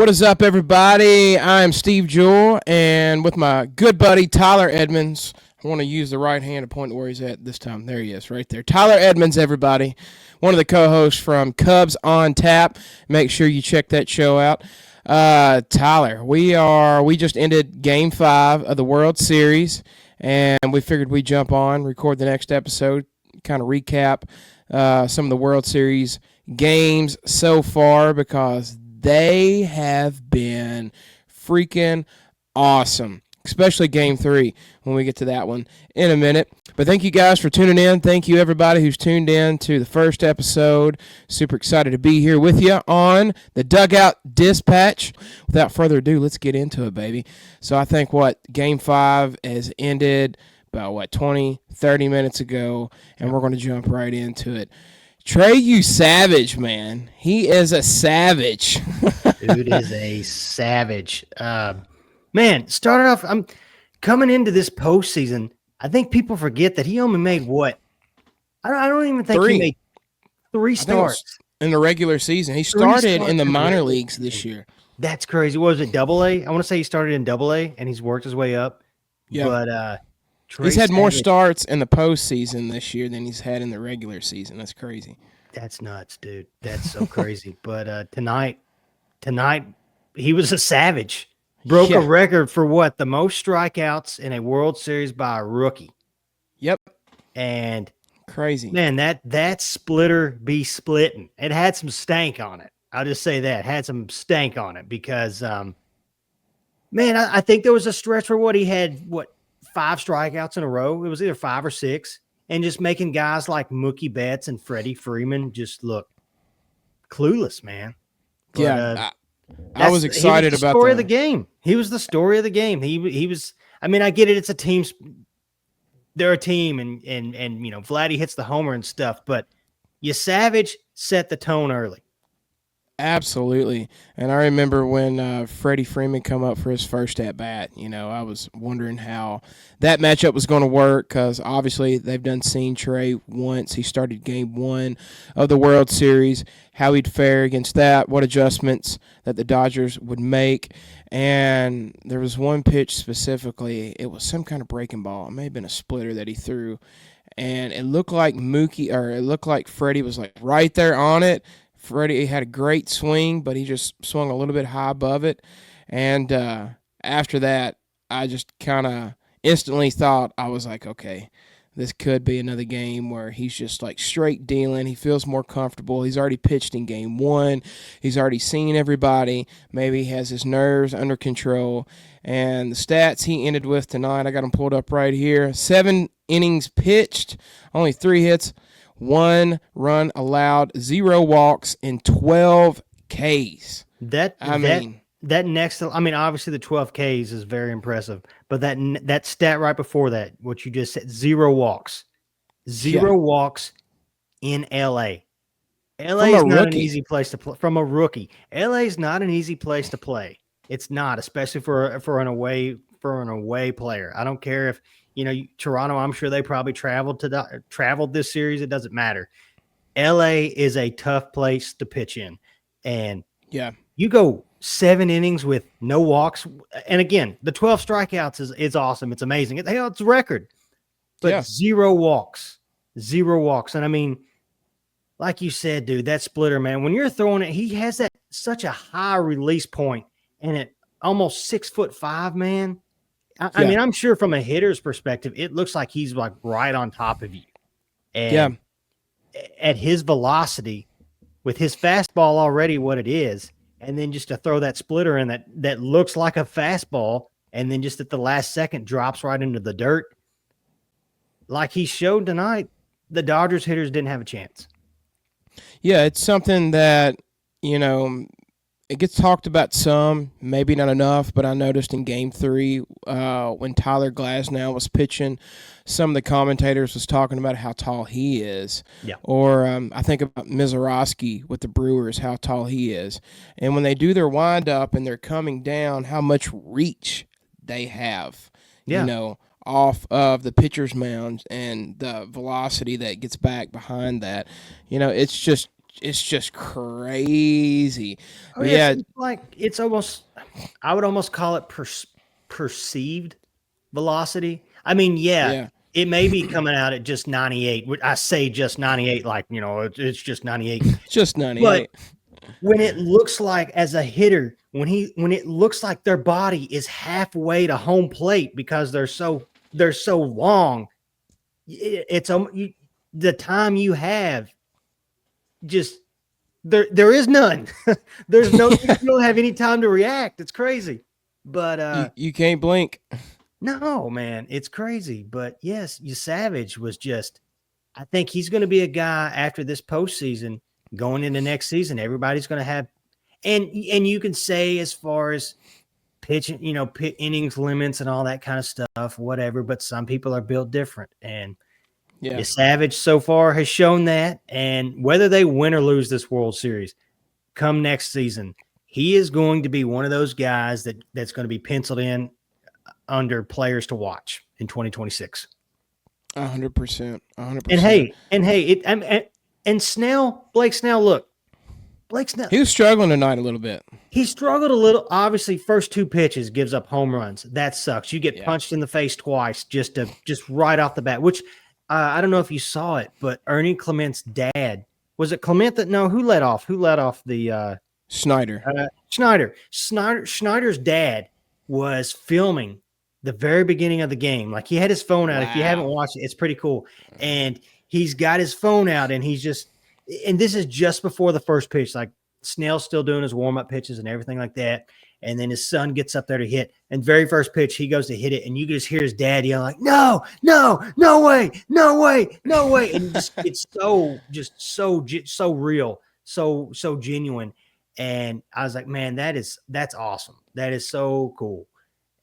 What is up, everybody? I'm Steve Jewell, and with my good buddy Tyler Edmonds. I want to use the right hand to point to where he's at this time. There he is, right there. Tyler Edmonds, everybody. One of the co-hosts from Cubs on Tap. Make sure you check that show out. Tyler, we just ended Game 5 of the World Series, and we figured we'd jump on, record the next episode, kind of recap some of the World Series games so far because they have been freaking awesome, especially Game 3 when we get to that one in a minute. But thank you guys for tuning in. Thank you, everybody who's tuned in to the first episode. Super excited to be here with you on the Dugout Dispatch. Without further ado, let's get into it, baby. So I think Game 5 has ended about, 20, 30 minutes ago, and we're going to jump right into it. Trey, you savage, man. He is a savage. Dude is a savage. Man, started off, I'm coming into this postseason. I think people forget that he only made what? I don't even think he made 3 starts. In the regular season. He started in the minor leagues this year. That's crazy. What was it, AA? I want to say he started in AA, and he's worked his way up. Yeah. But he's had more starts in the postseason this year than he's had in the regular season. That's crazy. That's nuts, dude. That's so crazy. But tonight, he was a savage. Broke a record for what? The most strikeouts in a World Series by a rookie. Yep. And crazy. Man, that splitter be splitting. It had some stank on it. I'll just say that. It had some stank on it because man, I think there was a stretch where he had 5 strikeouts in a row. It was either 5 or 6, and just making guys like Mookie Betts and Freddie Freeman just look clueless, man. But, I was excited about the story of the game. He was the story of the game. He was. I mean, I get it. It's a team. They're a team, and Vladdy hits the homer and stuff. But Savage set the tone early. Absolutely. And I remember when Freddie Freeman come up for his first at-bat, I was wondering how that matchup was going to work because obviously they've seen Trey once. He started Game 1 of the World Series, how he'd fare against that, what adjustments that the Dodgers would make. And there was one pitch specifically. It was some kind of breaking ball. It may have been a splitter that he threw. And it looked like Freddie was right there on it. Freddie had a great swing, but he just swung a little bit high above it. And after that, I just kind of instantly thought, I was like, okay, this could be another game where he's just straight dealing. He feels more comfortable. He's already pitched in Game 1. He's already seen everybody. Maybe he has his nerves under control. And the stats he ended with tonight, I got them pulled up right here. 7 innings pitched, only 3 hits. 1 run allowed, 0 walks, and 12 Ks. Obviously the 12 Ks is very impressive, but that stat right before that, what you just said, 0 walks. 0 walks in LA. LA is not an easy place to play from a rookie. LA is not an easy place to play. It's not, especially for an away player. I don't care if Toronto, I'm sure they probably traveled this series. It doesn't matter. LA is a tough place to pitch in. And you go 7 innings with no walks. And again, the 12 strikeouts is awesome. It's amazing. It's a record. But 0 walks. 0 walks. And I mean, like you said, dude, that splitter, man, when you're throwing it, he has such a high release point and at almost 6'5", man. I mean, I'm sure from a hitter's perspective, it looks like he's right on top of you. And at his velocity, with his fastball already what it is, and then just to throw that splitter in that looks like a fastball, and then just at the last second drops right into the dirt. Like he showed tonight, the Dodgers hitters didn't have a chance. Yeah, it's something that, it gets talked about some, maybe not enough, but I noticed in Game 3 when Tyler Glasnow was pitching, some of the commentators was talking about how tall he is. Yeah. Or I think about Mizorowski with the Brewers, how tall he is. And when they do their wind-up and they're coming down, how much reach they have, off of the pitcher's mound and the velocity that gets back behind that. It's just it's just crazy. Oh But yes, yeah, it's like it's almost. I would almost call it perceived velocity. I mean, yeah, yeah, it may be coming out at just 98. I say just 98, like it's just 98. just But 98. when it looks like as a hitter, when it looks like their body is halfway to home plate because they're so long, it's the time you have just there is none. There's no you don't have any time to react. It's crazy. But You can't blink. no, man, it's crazy. But yes, you Savage was just I think he's going to be a guy after this postseason going into next season. Everybody's going to have and you can say as far as pitching, pit innings limits and all that kind of stuff, whatever, but some people are built different and Yeah, Savage so far has shown that. And whether they win or lose this World Series, come next season, he is going to be one of those guys that's going to be penciled in under players to watch in 2026. 100%, And 100%. hey, and Snell, Blake Snell, look, Blake Snell, He was struggling tonight a little bit. he struggled a little. Obviously, first two pitches gives up home runs. That sucks. You get Yeah, punched in the face twice just right off the bat. Which I don't know if you saw it, but Ernie Clement's dad was it Clement that no who let off the Snyder. Schneider's dad was filming the very beginning of the game. Like he had his phone out. If you haven't Wow. watched it, it's pretty cool. And he's got his phone out and and this is just before the first pitch. Like Snell's still doing his warm-up pitches and everything like that. And then his son gets up there to hit. And very first pitch, he goes to hit it. And you just hear his dad yelling like, no, no, no way, no way, no way. And it's so real, so genuine. And I was like, man, that's awesome. That is so cool.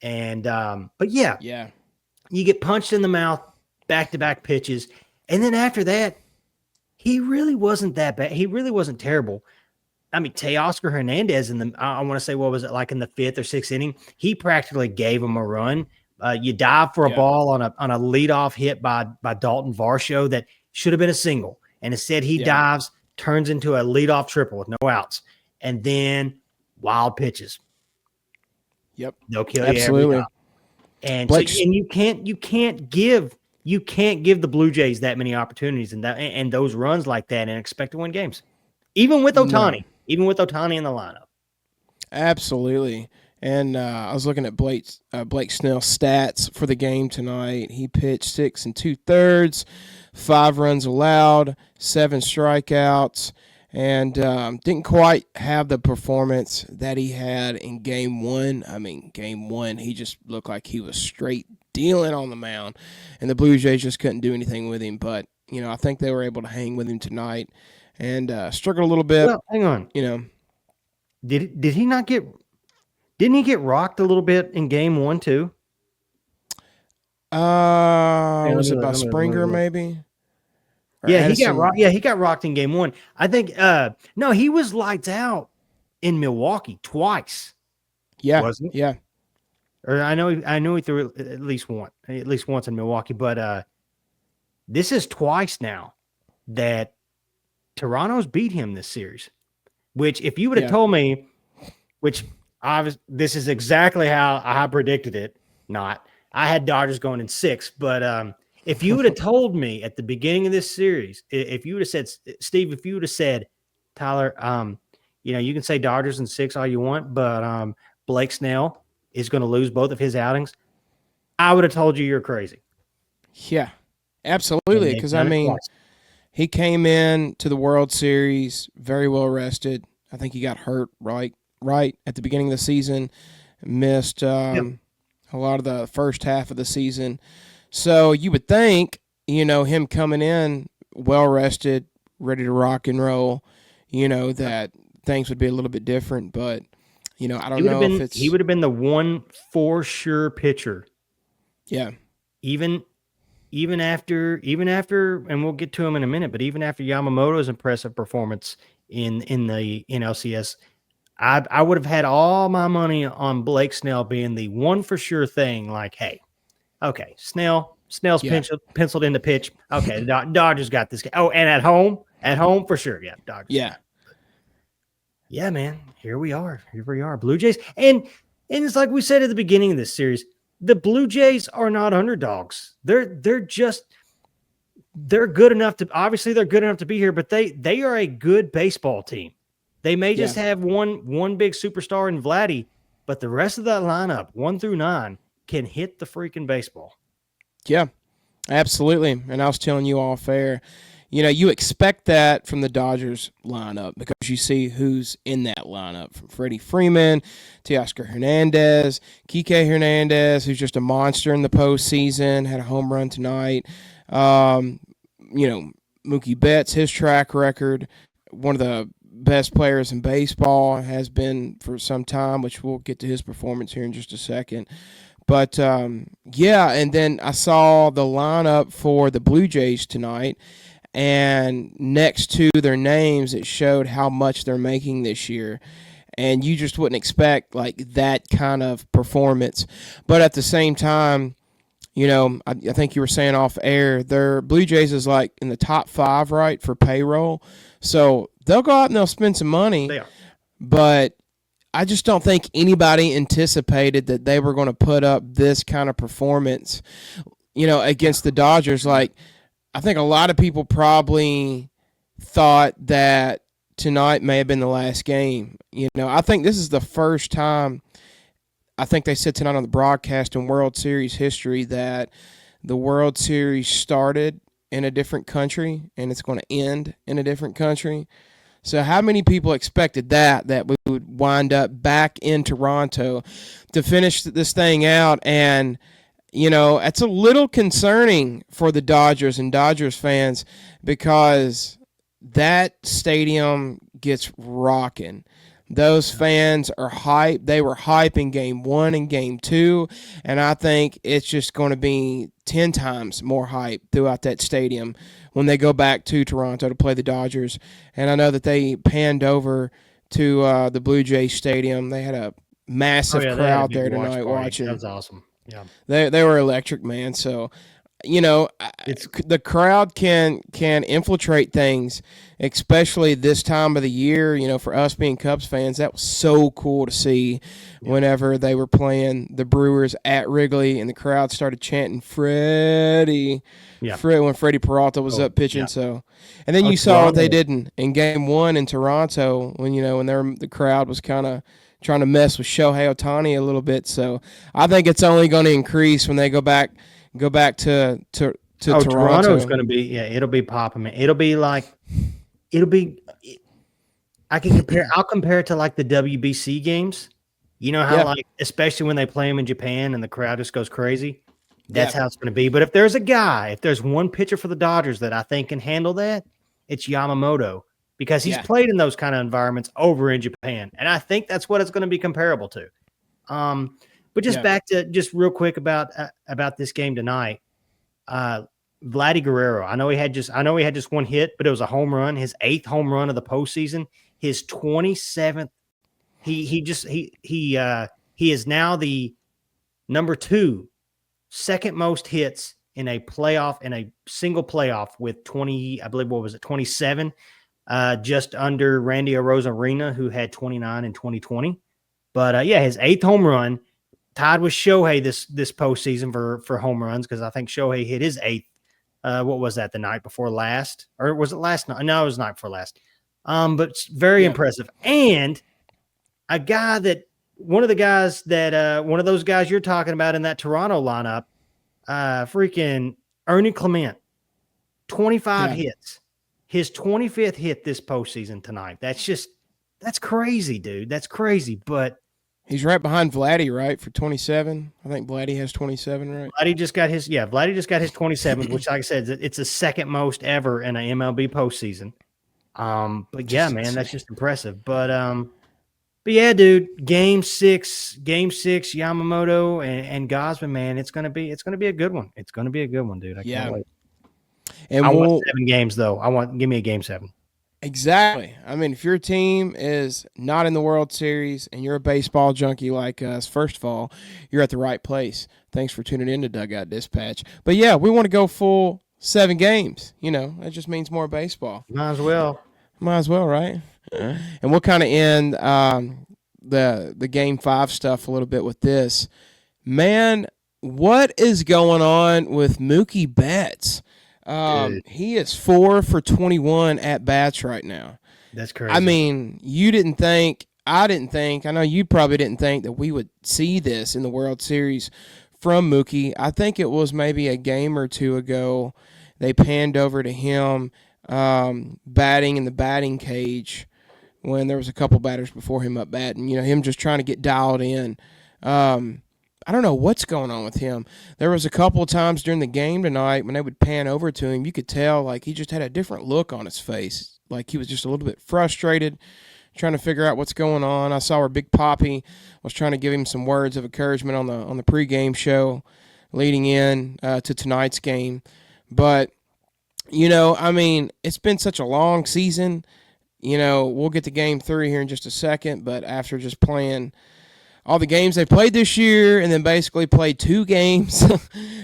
And but yeah, Yeah, you get punched in the mouth, back-to-back pitches, and then after that, he really wasn't that bad. He really wasn't terrible. I mean, Teoscar Hernandez I want to say, what was it like in the fifth or sixth inning? He practically gave him a run. You dive for a yeah, ball on a leadoff hit by Dalton Varsho that should have been a single, and instead he yeah. dives, turns into a leadoff triple with no outs, and then wild pitches. Yep. They'll kill you every time. Absolutely. And so, Blake's and you can't give the Blue Jays that many opportunities and those runs like that and expect to win games, even with no. Otani, even with Otani in the lineup. Absolutely. And I was looking at Blake Snell's stats for the game tonight. He pitched 6 2/3, 5 runs allowed, 7 strikeouts, and didn't quite have the performance that he had in Game One. I mean, Game One, he just looked like he was straight dealing on the mound, and the Blue Jays just couldn't do anything with him. But I think they were able to hang with him tonight, and struggled a little bit. Well, hang on. You know, Did he not get? Didn't he get rocked a little bit in Game 1 too? Yeah, Was it by let me Springer look. maybe or Yeah, he got Addison? rocked. Yeah, he got rocked in Game 1. I think. No, he was lights out in Milwaukee twice, Yeah, wasn't it? yeah, Or I know he threw at least once in Milwaukee, but this is twice now that Toronto's beat him this series. Which, if you would have yeah. told me, which this is exactly how I predicted it. Not, I had Dodgers going in 6, but if you would have told me at the beginning of this series, if you would have said, Steve, if you would have said, Tyler, you can say Dodgers in 6 all you want, but Blake Snell is going to lose both of his outings, I would have told you you're crazy. Yeah, And absolutely. they've Because I done it mean, twice. he came in to the World Series very well rested. I think he got hurt right at the beginning of the season, missed Yep. a lot of the first half of the season. So you would think, him coming in well rested, ready to rock and roll, that things would be a little bit different. But I He don't would have know if been he it's would have been the one for sure pitcher, yeah, even even after, and we'll get to him in a minute, but even after Yamamoto's impressive performance in the NLCS, I would have had all my money on Blake Snell being the one for sure thing. Like, hey, okay, Snell's yeah, penciled in the pitch. Okay, the Dodgers got this guy. Oh, and at home, At home for sure. Yeah, Dodgers. Yeah, Yeah, man. Here we are. Here we are. Blue Jays. And it's like we said at the beginning of this series, the Blue Jays are not underdogs. They're just they're good enough to obviously they're good enough to be here, but they are a good baseball team. They may yeah, just have one big superstar in Vladdy, but the rest of that lineup, 1 through 9, can hit the freaking baseball. yeah, absolutely. And I was telling you all fair, you expect that from the Dodgers lineup because you see who's in that lineup from Freddie Freeman, Teoscar Hernandez, Kike Hernandez, who's just a monster in the postseason, had a home run tonight. Um, Mookie Betts, his track record, one of the best players in baseball, has been for some time, which we'll get to his performance here in just a second. But yeah, and then I saw the lineup for the Blue Jays tonight, and next to their names, it showed how much they're making this year. And you just wouldn't expect like that kind of performance. But at the same time, I think you were saying off air, their Blue Jays is like in the top 5, right, for payroll. So they'll go out and they'll spend some money. They are. But I just don't think anybody anticipated that they were going to put up this kind of performance, against the Dodgers. Like, I think a lot of people probably thought that tonight may have been the last game. I think this is the first time, I think they said tonight on the broadcast in World Series history, that the World Series started in a different country and it's going to end in a different country. So how many people expected that we would wind up back in Toronto to finish this thing out? And, it's a little concerning for the Dodgers and Dodgers fans because that stadium gets rocking. Those fans are hyped. They were hyped in game 1 and game 2, and I think it's just going to be 10 times more hype throughout that stadium when they go back to Toronto to play the Dodgers. And I know that they panned over to the Blue Jays Stadium. They had a massive crowd there tonight watching. That was awesome. Yeah, they were electric, man. So, the crowd can infiltrate things, especially this time of the year. For us being Cubs fans, that was so cool to see whenever they were playing the Brewers at Wrigley and the crowd started chanting Freddie. Yeah. When Freddie Peralta was up pitching. Yeah. So, and then you saw what they did in game 1 in Toronto when the crowd was kind of trying to mess with Shohei Ohtani a little bit. So I think it's only going to increase when they go back to Toronto. Toronto's going to be, it'll be popping, man. It'll be, I'll compare it to like the WBC games. You know how especially when they play them in Japan and the crowd just goes crazy. That's how it's going to be. But if there's one pitcher for the Dodgers that I think can handle that, it's Yamamoto, because he's played in those kind of environments over in Japan. And I think that's what it's going to be comparable to. But just back to just real quick about this game tonight. Vladdy Guerrero. I know he had just one hit, but it was a home run, his 8th home run of the postseason, his 27th. He is now the number 2, second most hits in a single playoff with 20, I believe, 27, just under Randy Arozarena, who had 29 in 2020. But his 8th home run, tied with Shohei this postseason for home runs, because I think Shohei hit his 8th. What was that, the night before last? Or was it last night? No, it was the night before last. But it's very impressive. And a guy that one of those guys you're talking about in that Toronto lineup, freaking Ernie Clement, 25 hits. His 25th hit this postseason tonight. That's crazy, dude. That's crazy. But he's right behind Vladdy, right, for 27. I think Vladdy has 27, right? Vladdy just got his 27th, which, like I said, it's the second most ever in an MLB postseason. But yeah, man, that's just impressive. But yeah, dude, game six, Yamamoto and Gosman, man, it's gonna be a good one. It's gonna be a good one, dude. I can't wait. And I want 7 games though. Give me a game 7. Exactly. I mean, if your team is not in the World Series and you're a baseball junkie like us, first of all, you're at the right place. Thanks for tuning in to Dugout Dispatch. But yeah, we want to go full 7 games. That just means more baseball. Might as well. Might as well, right? And we'll kind of end the game 5 stuff a little bit with this. Man, what is going on with Mookie Betts? Dude, He is 4 for 21 at bats right now. that's I crazy. mean, you didn't think, I didn't think, I know you probably didn't think that we would see this in the World Series from Mookie. I think it was maybe a game or two ago they panned over to him batting in the batting cage when there was a couple batters before him up batting. Him just trying to get dialed in. Um, I don't know what's going on with him. There was a couple of times during the game tonight when they would pan over to him, you could tell like he just had a different look on his face. Like he was just a little bit frustrated, trying to figure out what's going on. I saw where Big Poppy was trying to give him some words of encouragement on the pregame show leading in to tonight's game. But I mean, it's been such a long season. We'll get to game 3 here in just a second, but after just playing all the games they played this year and then basically played 2 games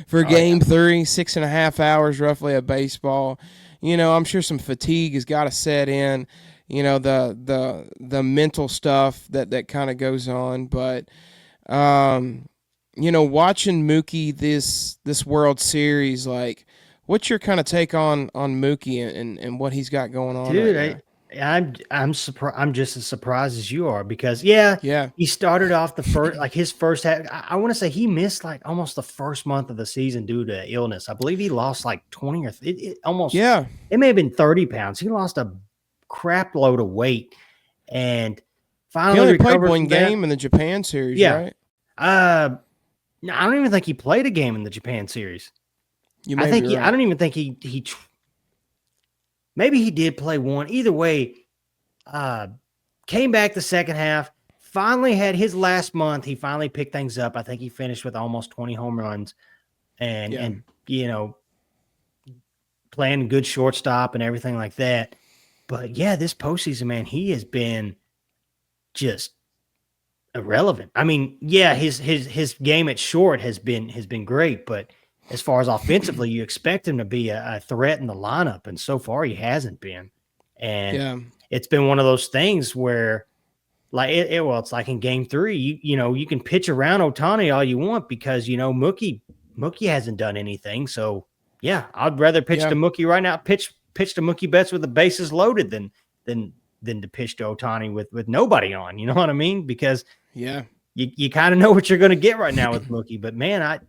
for Oh yeah. game 3, 6.5 hours roughly of baseball, I'm sure some fatigue has got to set in, the mental stuff that kind of goes on. But, watching Mookie this World Series, like, what's your kind of take on Mookie and what he's got going on right Dude, now? I'm surprised. I'm just as surprised as you are because yeah, Yeah. he started off the first like his first half. I want to say he missed like almost the first month of the season due to illness. I believe he lost like 20 or almost Yeah. it may have been 30 pounds. He lost a crap load of weight and He finally only played recovered one from that. game in the Japan series, Yeah. right? No, I don't even think he played a game in the Japan series. You may be I right. don't even think maybe he did play one. Either way, uh, came back the second half. Finally had his last month. He finally picked things up. I think he finished with almost 20 home runs and Yeah. playing good shortstop and everything like that. But yeah, this postseason, man, he has been just irrelevant. I mean, yeah, his game at short has been great, but as far as offensively, you expect him to be a threat in the lineup, and so far he hasn't been. And Yeah. it's been one of those things where, like, well, it's like in Game 3, you can pitch around Otani all you want because Mookie hasn't done anything. So yeah, I'd rather pitch to Yeah. Mookie right now. Pitch to Mookie Betts with the bases loaded than than to pitch to Otani with nobody on. You know what I mean? Because Yeah. you kind of know what you're going to get right now with Mookie. But man, I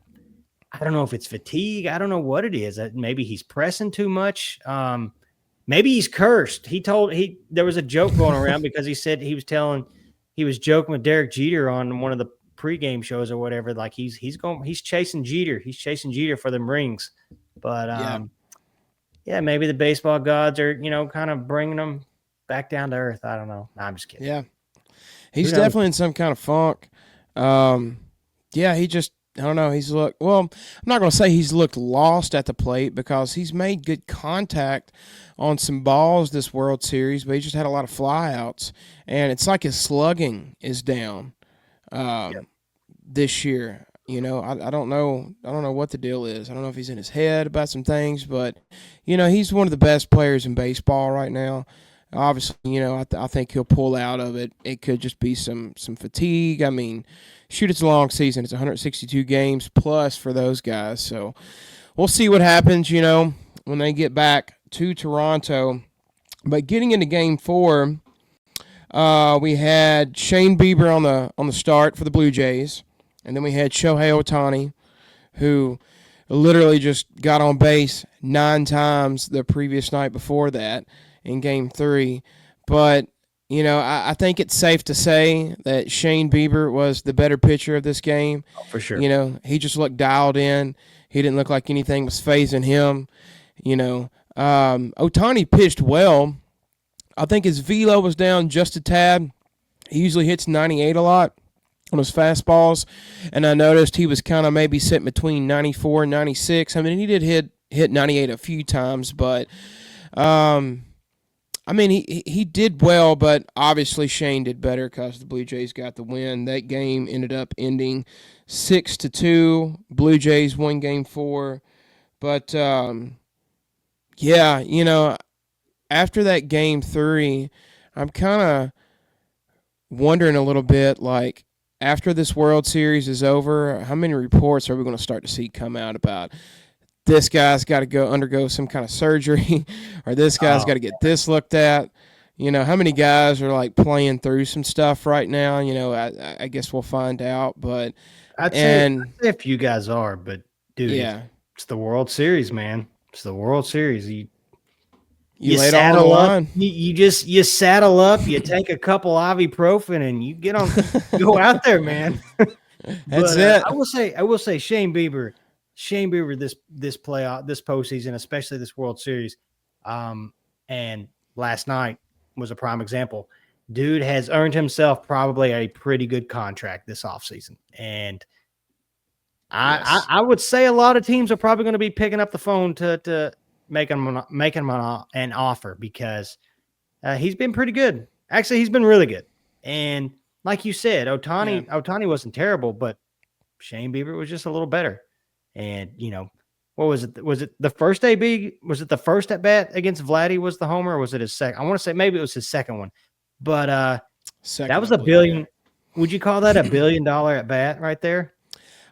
don't know if it's fatigue. I don't know what it is. Maybe he's pressing too much. Maybe he's cursed. There was a joke going around because he said he was joking with Derek Jeter on one of the pregame shows or whatever. Like he's chasing Jeter. He's chasing Jeter for them rings. But Yeah. yeah, maybe the baseball gods are kind of bringing them back down to earth. I don't know. Nah, I'm just kidding. Yeah. Who He's knows? definitely in some kind of funk. Um, yeah, he just, I don't know. He's looked, well, I'm not going to say he's looked lost at the plate because he's made good contact on some balls this World Series, but he just had a lot of flyouts. And it's like his slugging is down Yep. this year. I don't know. I don't know what the deal is. I don't know if he's in his head about some things, but he's one of the best players in baseball right now. Obviously, I think he'll pull out of it. It could just be some fatigue. I mean, shoot, it's a long season. It's 162 games plus for those guys. So we'll see what happens. When they get back to Toronto. But getting into Game 4, we had Shane Bieber on the start for the Blue Jays, and then we had Shohei Ohtani, who literally just got on base 9 times the previous night before that in Game 3. But I think it's safe to say that Shane Bieber was the better pitcher of this game. Oh, for sure. He just looked dialed in. He didn't look like anything was phasing him. Ohtani pitched well. I think his velo was down just a tad. He usually hits 98 a lot on his fastballs, and I noticed he was kind of maybe sitting between 94 and 96. I mean, he did hit 98 a few times, but I mean, he did well, but obviously Shane did better because the Blue Jays got the win. That game ended up ending 6-2. Blue Jays won Game 4, but Yeah, after that game three, I'm kind of wondering a little bit like after this World Series is over, how many reports are we going to start to see come out about this guy's got to go undergo some kind of surgery or this guy's Oh, got to get this looked at? How many guys are like playing through some stuff right now? I guess we'll find out. But, and I'd say a few guys are, but dude, yeah, it's the World Series, man. It's the World Series. you You laid all on the saddle up. line. You saddle up. You take a couple ibuprofen, and you get on. Go out there, man. That's But it. I will say, Shane Bieber, this postseason, especially this World Series, and last night was a prime example. Dude has earned himself probably a pretty good contract this offseason. And Yes. I would say a lot of teams are probably going to be picking up the phone to make him an offer because he's been pretty good. Actually, he's been really good. And like you said, Yeah. Otani wasn't terrible, but Shane Bieber was just a little better. And what was it? Was it the first AB? Was it the first at bat against Vladdy was the homer, or was it his second? I want to say maybe it was his second one. But that Second, was I a believe. Yeah. billion. Would you call that $1 billion at bat right there?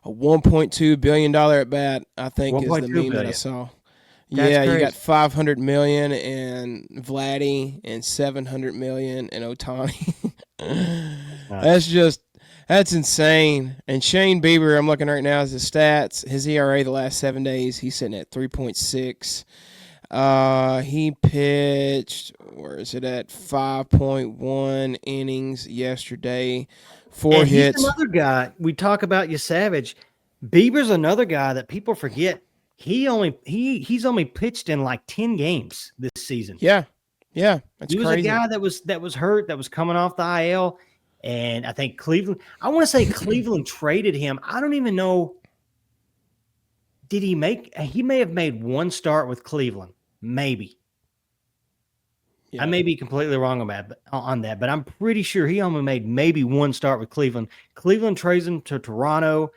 A $1.2 billion at bat, I think, is the 1.2 meme that I billion. saw. That's Yeah, you got crazy. 500 million in Vladdy and 700 million in Otani. That's nuts. that's just that's insane. And Shane Bieber, I'm looking right now at his stats. His ERA the last 7 days, he's sitting at 3.6. He pitched. Where is it at? 5.1 innings yesterday. Four And he's hits. another guy. We talk about you Savage. Bieber's another guy that people forget. He's only pitched in like 10 games this season. Yeah, yeah, that's He was a crazy. guy that was hurt, that was coming off the IL. And I think Cleveland, I want to say Cleveland traded him. I don't even know. Did he may have made one start with Cleveland. Maybe. I Yeah, may be completely wrong on that, but I'm pretty sure he only made maybe one start with Cleveland. Cleveland trades him to Toronto,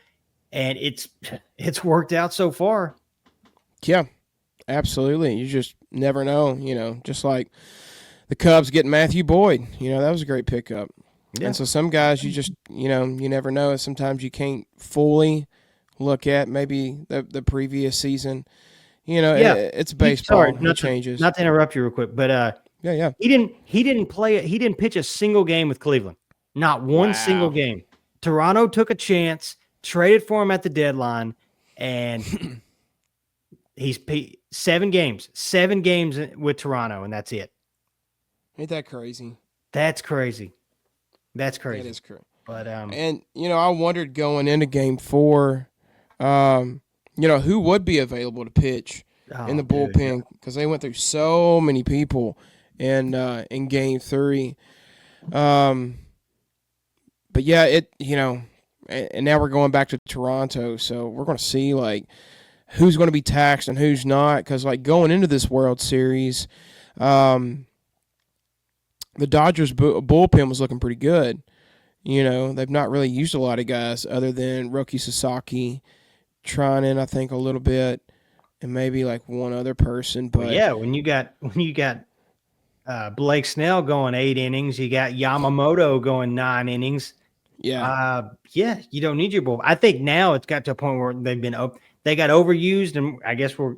and it's worked out so far. yeah, absolutely. You just never know. Just like the Cubs getting Matthew Boyd. That was a great pickup. And Yeah. so some guys you just you never know. Sometimes you can't fully look at maybe the previous season. Yeah. It's Sorry, baseball. It changes. not to interrupt you real quick, but Yeah, yeah. he didn't pitch a single game with Cleveland. Not one single Wow. game. Toronto took a chance, traded for him at the deadline, and he's 7 games with Toronto, and that's it. Ain't that crazy? That's crazy. That's That crazy. is crazy. But And I wondered going into Game 4, who would be available to pitch in oh, the dude, bullpen because they went through so many people in Game 3. Um, but yeah, and now we're going back to Toronto, so we're going to see like who's going to be taxed and who's not because like going into this World Series, um, the Dodgers bullpen was looking pretty good. They've not really used a lot of guys other than Roki Sasaki, Tronin, I think a little bit, and maybe like one other person. well, But yeah, when you got Blake Snell going 8 innings, you got Yamamoto going 9 innings. yeah, Yeah, you don't need your bull. I think now it's got to a point where they got overused, and I guess we're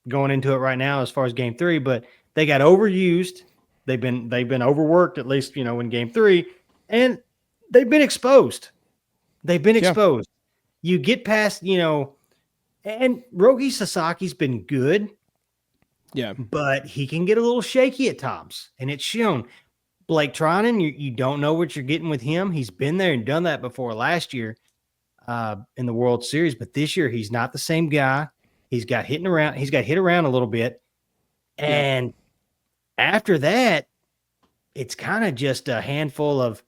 going into it right now as far as Game 3, but they got overused. They've been overworked at least in Game 3, and they've been exposed. They've been yeah, exposed. You get past and Rogi Sasaki's been good, yeah, but he can get a little shaky at times, and it's shown. Blake Trinan, you don't know what you're getting with him. He's been there and done that before last year in the World Series, but this year he's not the same guy. He's got hit around a little bit, yeah, and after that, it's kind of just a handful of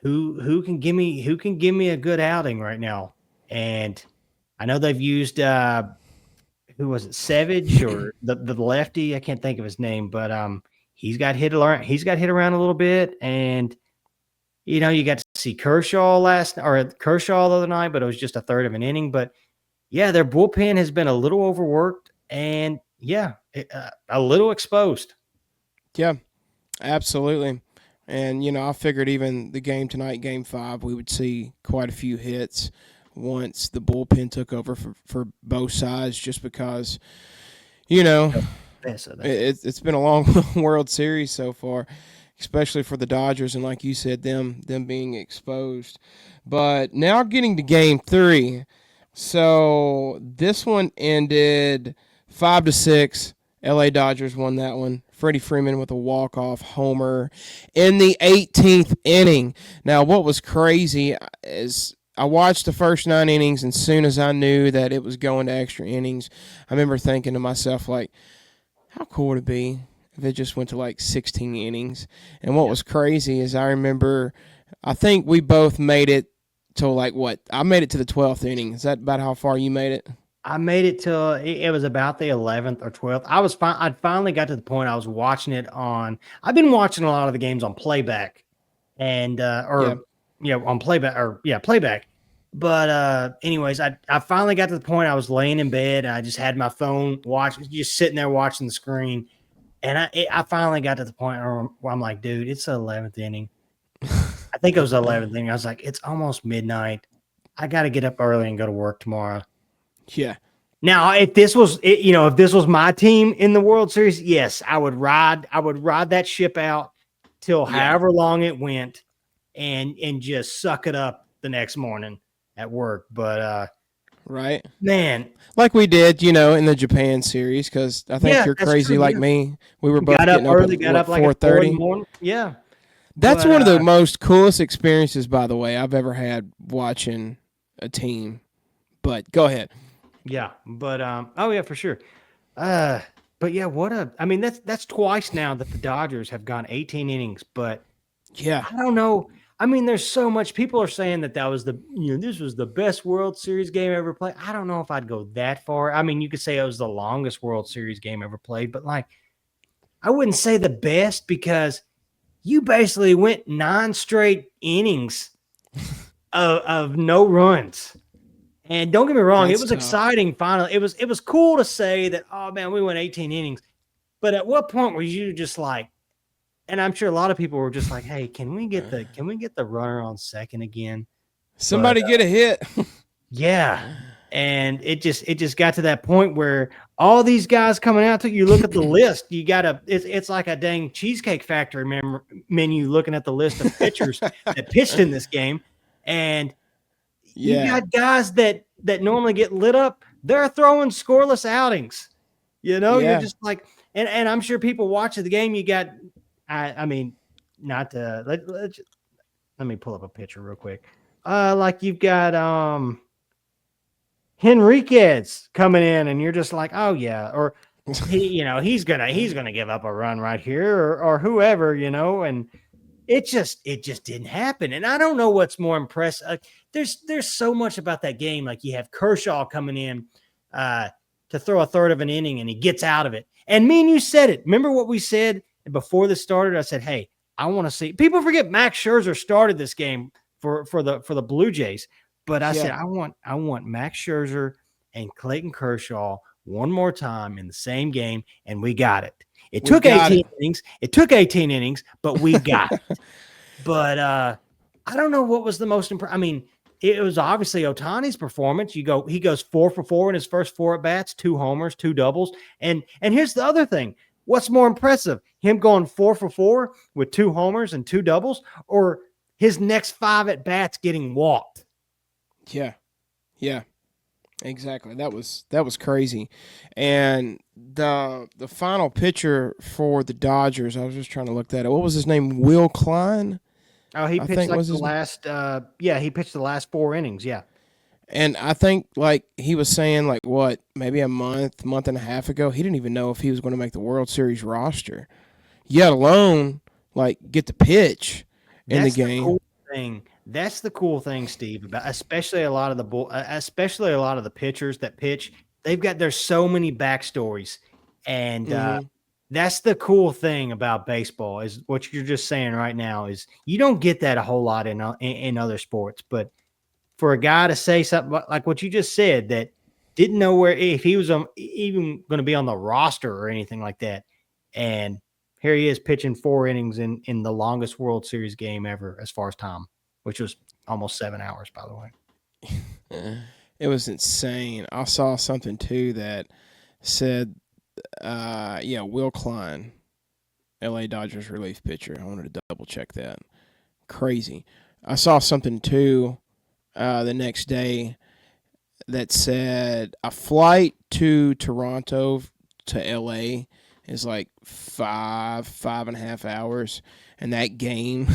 who can give me a good outing right now. And I know they've used who was it, Savage or the lefty? I can't think of his name, but he's got hit around. He's got hit around a little bit, and you got to see Kershaw the other night, but it was just a third of an inning. But yeah, their bullpen has been a little overworked, and yeah, a little exposed. Yeah, absolutely. And I figured even the game tonight, Game 5, we would see quite a few hits once the bullpen took over for both sides, just because you know Best of that. it's been a long World Series so far, especially for the Dodgers, and like you said, them being exposed. But now getting to Game 3, so this one ended 5-6. L.A. Dodgers won that one. Freddie Freeman with a walk-off homer in the 18th inning. Now, what was crazy is I watched the first 9 innings, and as soon as I knew that it was going to extra innings, I remember thinking to myself, like, how cool would it be if it just went to like 16 innings? And what Yeah. was crazy is I remember, I think we both made it till like what? I made it to the 12th inning. Is that about how far you made it? I made it till it was about the 11th or 12th. I was fine. I finally got to the point I was watching it on. I've been watching a lot of the games on playback, and Yeah, or on playback or playback. But anyways, I finally got to the point I was laying in bed and I just had my phone watching, just sitting there watching the screen, and I finally got to the point where I'm like, dude, it's the 11th inning. I think it was the 11th inning. I was like, it's almost midnight. I got to get up early and go to work tomorrow. yeah, Now, if this was, if this was my team in the World Series, yes, I would ride that ship out till yeah, however long it went, and just suck it up the next morning at work. But right. man, Like we did, in the Japan series, because I think yeah, you're that's true. crazy like Yeah, me. We were both got up getting up at early, got what up like at 4 in the 4:30. morning. Yeah, That's but one of the most coolest experiences, by the way, I've ever had watching a team. But go ahead. yeah, but oh yeah, for sure. Uh, but yeah, I mean, that's twice now that the Dodgers have gone 18 innings, but Yeah, I don't know. I mean, there's so much. People are saying that was this was the best World Series game ever played. I don't know if I'd go that far. I mean, you could say it was the longest World Series game ever played, but like, I wouldn't say the best because you basically went 9 straight innings of no runs. And don't get me wrong, it that's was tough. exciting. Finally, it was cool to say that. Oh man, we went 18 innings. But at what point were you just like? And I'm sure a lot of people were just like, "Hey, can we get the runner on second again?" But Somebody get a hit. yeah, and it just got to that point where all these guys coming out to you look at the list, you gotta it's like a dang cheesecake factory menu looking at the list of pitchers that pitched in this game, and you Yeah, got guys that normally get lit up, they're throwing scoreless outings. You're yeah. just like, and I'm sure people watching the game, you got, I mean, not to let me pull up a picture real quick. Like you've got Henriquez coming in, and you're just like, oh yeah, or he's gonna give up a run right here, or whoever, and it just didn't happen. And I don't know what's more impressive. There's so much about that game. Like you have Kershaw coming in uh, to throw a third of an inning, and he gets out of it. And me and you said it. Remember what we said before this started? I said, hey, I want to see. People forget Max Scherzer started this game for the Blue Jays, but I said Yeah, I want Max Scherzer and Clayton Kershaw one more time in the same game, and we got it. It we took got 18 it. innings. It took 18 innings, but we got it. But I don't know what was the most impressive. I mean, it was obviously Otani's performance. He goes 4 for 4 in his first 4 at bats, 2 homers, 2 doubles. And here's the other thing. What's more impressive? Him going 4 for 4 with 2 homers and 2 doubles, or his next 5 at bats getting walked? Yeah, yeah. Exactly. That was crazy. And the final pitcher for the Dodgers, I was just trying to look that up. What was his name? Will Klein, Oh, he I pitched think like was the his. last he pitched the last 4 innings. Yeah. And I think like he was saying like what, maybe a month and a half ago, he didn't even know if he was going to make the World Series roster. Yet alone like get the pitch in the That's the game. cool thing. That's the cool thing, Steve, about especially a lot of especially a lot of the pitchers that pitch. There's so many backstories, and Mhm. that's the cool thing about baseball is what you're just saying right now is you don't get that a whole lot in other sports, but for a guy to say something like what you just said that Didn't know where if he was even going to be on the roster or anything like that. And here he is pitching 4 innings in the longest World Series game ever as far as time, which was almost 7 hours, by the way. It was insane. I saw something too that said, Will Klein, LA Dodgers relief pitcher. I wanted to double check that. Crazy. I saw something too the next day that said a flight to Toronto to LA is like 5.5 hours, and that game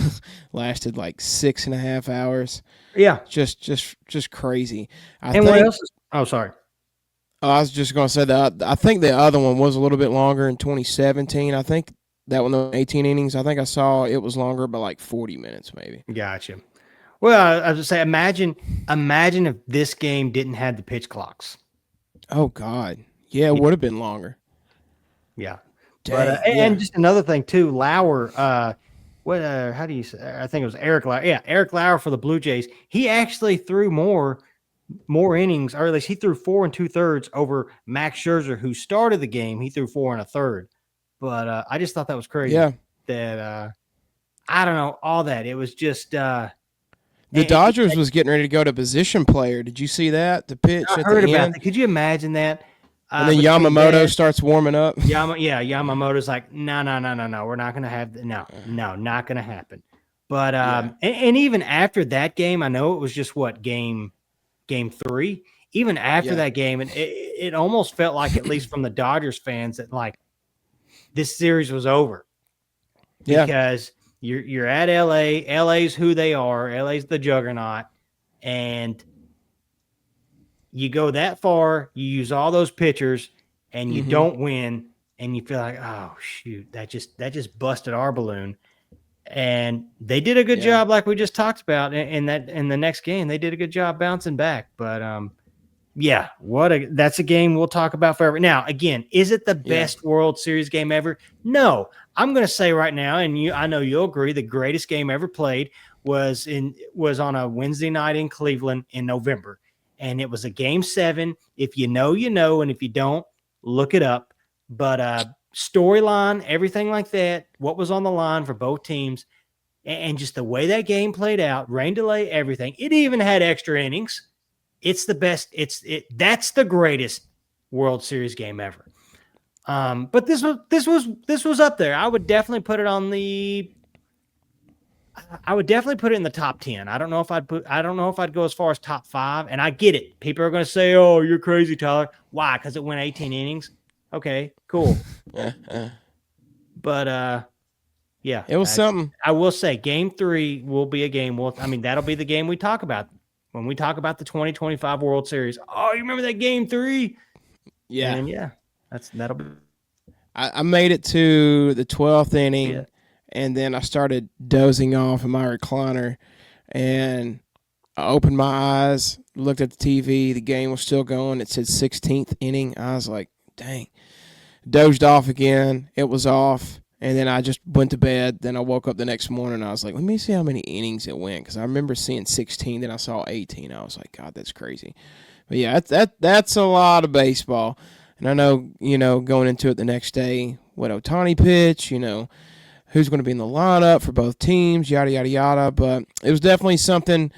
lasted like 6.5 hours. Yeah. Just crazy. And what else? Oh, sorry. I was just gonna say that I think the other one was a little bit longer in 2017. I think that one, the 18 innings. I think I saw it was longer by like 40 minutes, maybe. Gotcha. Well, I was just say, imagine if this game didn't have the pitch clocks. Oh God, yeah, it would have been longer. Yeah, Dang, but and just another thing too, Lauer. How do you say? I think it was Eric Lauer. Yeah, Eric Lauer for the Blue Jays. He actually threw more innings, or at least he threw 4 2/3 over Max Scherzer, who started the game. He threw 4 1/3. But I just thought that was crazy. Yeah, that I don't know all that. It was just. The Dodgers was getting ready to go to position player. Did you see that? The pitch I at heard the about end? that. Could you imagine that? And then Yamamoto starts warming up. Yamamoto's like, no. We're not going to have not going to happen. But and even after that game, I know it was just game 3. Even after that game, and it almost felt like, at least from the Dodgers fans, that like this series was over. Yeah, because you're at LA. LA's who they are. LA's the juggernaut, and you go that far, you use all those pitchers, and you don't win, and you feel like, oh shoot, that just busted our balloon. And they did a good job, like we just talked about, in the next game. They did a good job bouncing back. But yeah, that's a game we'll talk about forever. Now, again, is it the best World Series game ever? No. I'm going to say right now, and I know you'll agree, the greatest game ever played was on a Wednesday night in Cleveland in November. And it was a Game 7. If you know, you know, and if you don't, look it up. But storyline, everything like that, what was on the line for both teams, and just the way that game played out, rain delay, everything. It even had extra innings. It's the best. That's the greatest World Series game ever. But this was up there. I would definitely put it in the top 10. I don't know if I'd go as far as top 5. And I get it. People are going to say, "Oh, you're crazy, Tyler." Why? Because it went 18 innings. Okay, cool. But yeah, it was something. I will say, Game 3 will be a game. That'll be the game we talk about when we talk about the 2025 World Series. Oh, you remember that Game 3? Yeah, and that'll be. I made it to the 12th inning, and then I started dozing off in my recliner, and I opened my eyes, looked at the TV. The game was still going. It said 16th inning. I was like, dang. Dozed off again. It was off, and then I just went to bed. Then I woke up the next morning, and I was like, let me see how many innings it went, because I remember seeing 16, then I saw 18. I was like, God, that's crazy. But yeah, that's a lot of baseball. And I know, going into it the next day, what Ohtani pitch, who's going to be in the lineup for both teams, yada, yada, yada. But it was definitely something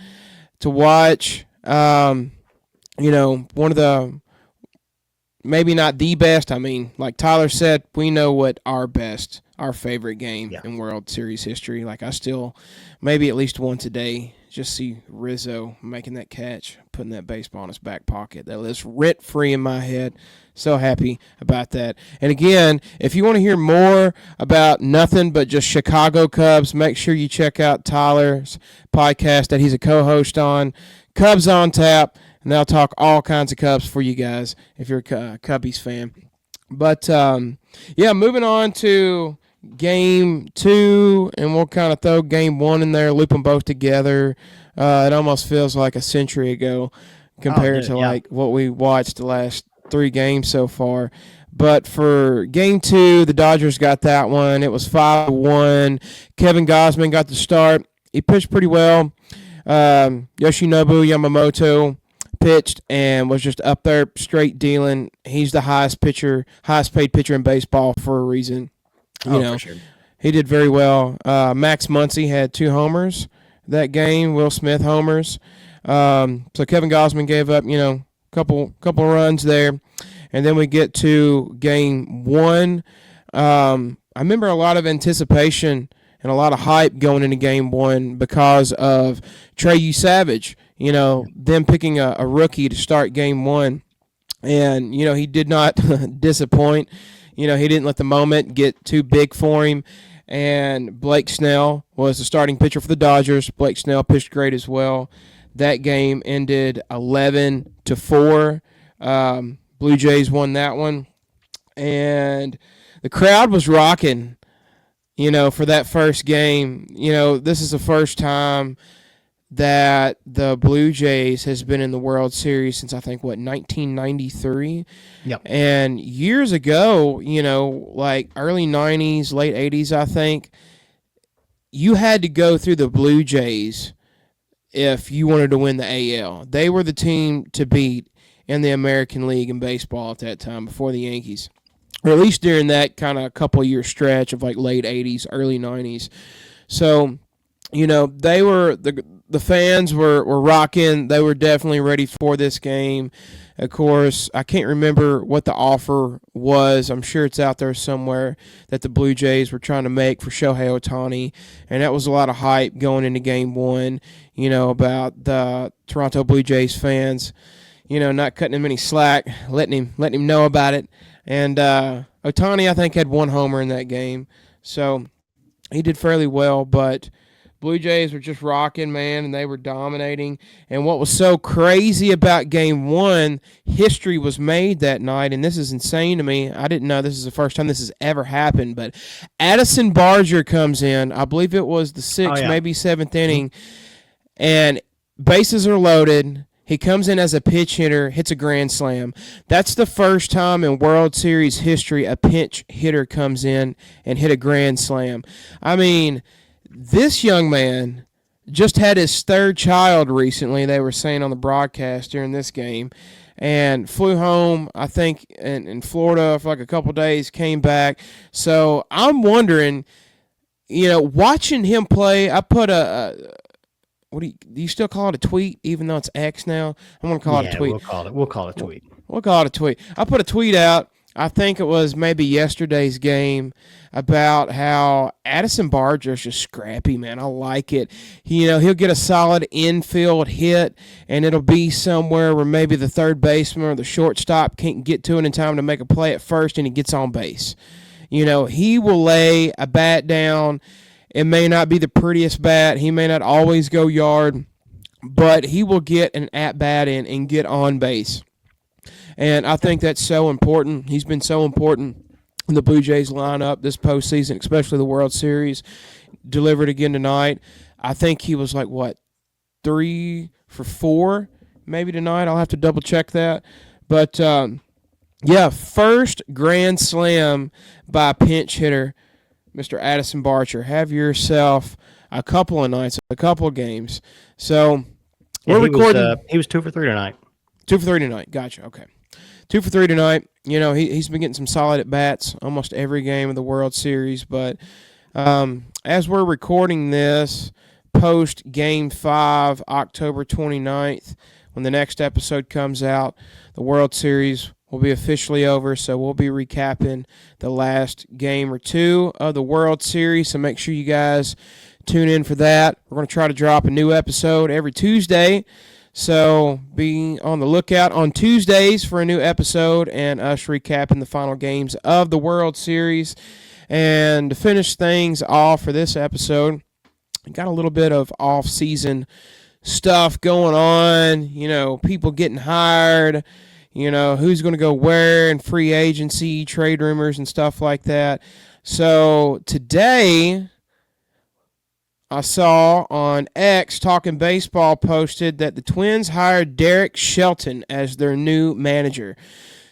to watch. One of the, maybe not the best. I mean, like Tyler said, we know what our favorite game in World Series history. Like, I still, maybe at least once a day, just see Rizzo making that catch, putting that baseball in his back pocket. That lives rent-free in my head. So happy about that. And again, if you want to hear more about nothing but just Chicago Cubs, make sure you check out Tyler's podcast that he's a co-host on, Cubs on Tap, and they'll talk all kinds of Cubs for you guys if you're a Cubbies fan. But, moving on to Game 2, and we'll kind of throw Game 1 in there, loop them both together. It almost feels like a century ago compared to like what we watched the last 3 games so far. But for Game 2, the Dodgers got that one. It was 5-1. Kevin Gausman got the start. He pitched pretty well. Yoshinobu Yamamoto pitched and was just up there straight dealing. He's the highest paid pitcher in baseball for a reason. You Oh, for know, sure. he did very well. Max Muncy had 2 homers that game. Will Smith homers. So Kevin Gausman gave up, couple runs there, and then we get to game one. I remember a lot of anticipation and a lot of hype going into game one because of Trey Savage. Them picking a rookie to start game one, and he did not disappoint. He didn't let the moment get too big for him. And Blake Snell was the starting pitcher for the Dodgers. Blake Snell pitched great as well. That game ended 11-4. Blue Jays won that one, and the crowd was rocking. For that first game. This is the first time that the Blue Jays has been in the World Series since I think 1993. Yep. And years ago, like early 90s, late 80s, I think you had to go through the Blue Jays if you wanted to win the AL. They were the team to beat in the American League in baseball at that time before the Yankees. Or at least during that kind of couple year stretch of like late 80s, early 90s. So, they were the fans were rocking. They were definitely ready for this game. Of course, I can't remember what the offer was. I'm sure it's out there somewhere that the Blue Jays were trying to make for Shohei Ohtani, and that was a lot of hype going into game one, about the Toronto Blue Jays fans, not cutting him any slack, letting him know about it. And Ohtani, I think, had 1 homer in that game, so he did fairly well, but Blue Jays were just rocking, man, and they were dominating. And what was so crazy about game one, history was made that night, and this is insane to me. I didn't know this is the first time this has ever happened, but Addison Barger comes in. I believe it was the 6th, maybe 7th inning, and bases are loaded. He comes in as a pitch hitter, hits a grand slam. That's the first time in World Series history a pinch hitter comes in and hit a grand slam. I mean, this young man just had his 3rd child recently, they were saying on the broadcast during this game, and flew home, I think, in Florida for like a couple days, came back. So I'm wondering, watching him play, I put what do you still call it a tweet, even though it's X now? I'm going to call it a tweet. We'll call it a tweet. We'll call it a tweet. I put a tweet out, I think it was maybe yesterday's game, about how Addison Barger is just scrappy, man. I like it. He'll get a solid infield hit, and it'll be somewhere where maybe the third baseman or the shortstop can't get to it in time to make a play at first, and he gets on base. He will lay a bat down. It may not be the prettiest bat. He may not always go yard, but he will get an at-bat in and get on base. And I think that's so important. He's been so important in the Blue Jays lineup this postseason, especially the World Series. Delivered again tonight. I think he was 3 for 4 maybe tonight. I'll have to double check that. But, first grand slam by a pinch hitter, Mr. Addison Barger. Have yourself a couple of nights, a couple of games. So we're recording. He was 2 for 3 tonight. 2 for 3 tonight. Gotcha. Okay. 2 for 3 tonight. He's been getting some solid at-bats almost every game of the World Series. But as we're recording this, post Game 5, October 29th, when the next episode comes out, the World Series will be officially over. So we'll be recapping the last game or two of the World Series. So make sure you guys tune in for that. We're going to try to drop a new episode every Tuesday. So be on the lookout on Tuesdays for a new episode and us recapping the final games of the World Series. And to finish things off for this episode, got a little bit of off-season stuff going on, people getting hired, who's going to go where and free agency, trade rumors and stuff like that. So today I saw on X, Talking Baseball posted that the Twins hired Derek Shelton as their new manager.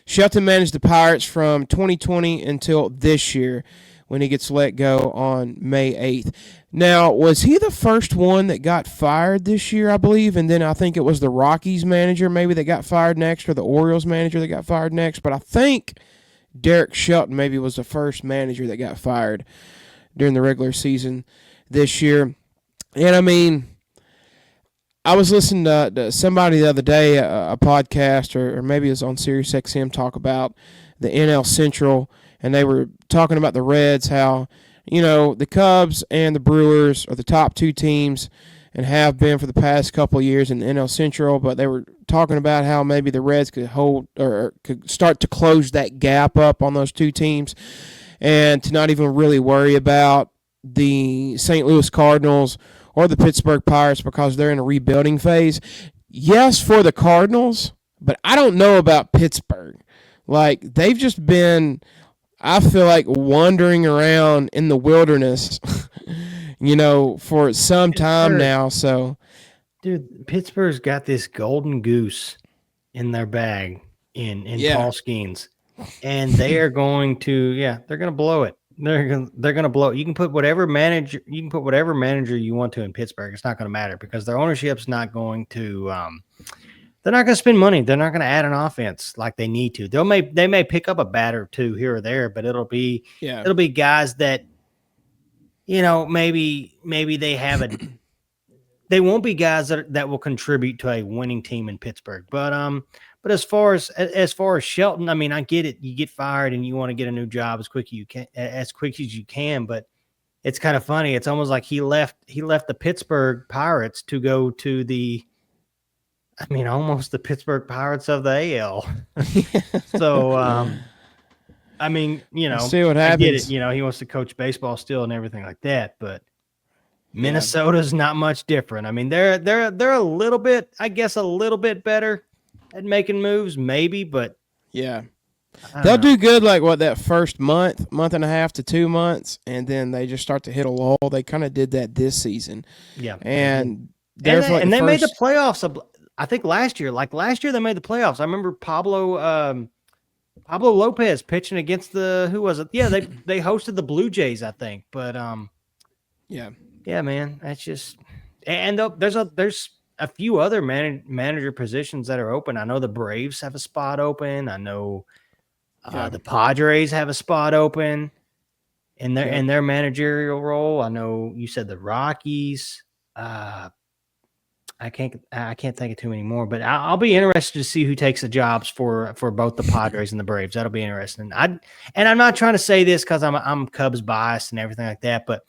Shelton managed the Pirates from 2020 until this year. when he gets let go on May 8th. Now, was he the first one that got fired this year, I believe? And then I think it was the Rockies manager maybe that got fired next, or the Orioles manager that got fired next. But I think Derek Shelton maybe was the first manager that got fired during the regular season this year. And I mean, I was listening to somebody the other day, a podcast, or maybe it was on Sirius XM, talk about the NL Central, and they were talking about the Reds, how, the Cubs and the Brewers are the top two teams and have been for the past couple of years in the NL Central, but they were talking about how maybe the Reds could hold or could start to close that gap up on those two teams and to not even really worry about the St. Louis Cardinals or the Pittsburgh Pirates because they're in a rebuilding phase. Yes, for the Cardinals, but I don't know about Pittsburgh. Like, they've just been, I feel like, wandering around in the wilderness, for some time Pittsburgh, now. So, dude, Pittsburgh's got this golden goose in their bag in yeah, Paul Skeens, and they are going to, they're going to blow it. They're going to blow it. You can put whatever manager you want to in Pittsburgh. It's not going to matter because their ownership's not going to. They're not going to spend money. They're not going to add an offense like they need to. They may pick up a batter or two here or there, but it'll be guys that, maybe they have a. They won't be guys that will contribute to a winning team in Pittsburgh. But as far as Shelton, I mean, I get it. You get fired and you want to get a new job as quick as you can. But it's kind of funny. It's almost like he left the Pittsburgh Pirates to go to almost the Pittsburgh Pirates of the AL. So, I mean, see what happens. I get it. He wants to coach baseball still and everything like that, but Minnesota's not much different. I mean, they're a little bit, I guess, a little bit better at making moves, maybe, but yeah, they'll do good like that first month and a half to 2 months, and then they just start to hit a lull. They kind of did that this season. Yeah, and they made the playoffs. I think last year they made the playoffs. I remember Pablo Lopez pitching against who was it? Yeah, they hosted the Blue Jays, I think. But yeah, man, that's just, and there's a few other manager positions that are open. I know the Braves have a spot open. I know the Padres have a spot open in their managerial role. I know you said the Rockies. I can't think of too many more, but I'll be interested to see who takes the jobs for both the Padres and the Braves. That'll be interesting. And I'm not trying to say this because I'm Cubs biased and everything like that, but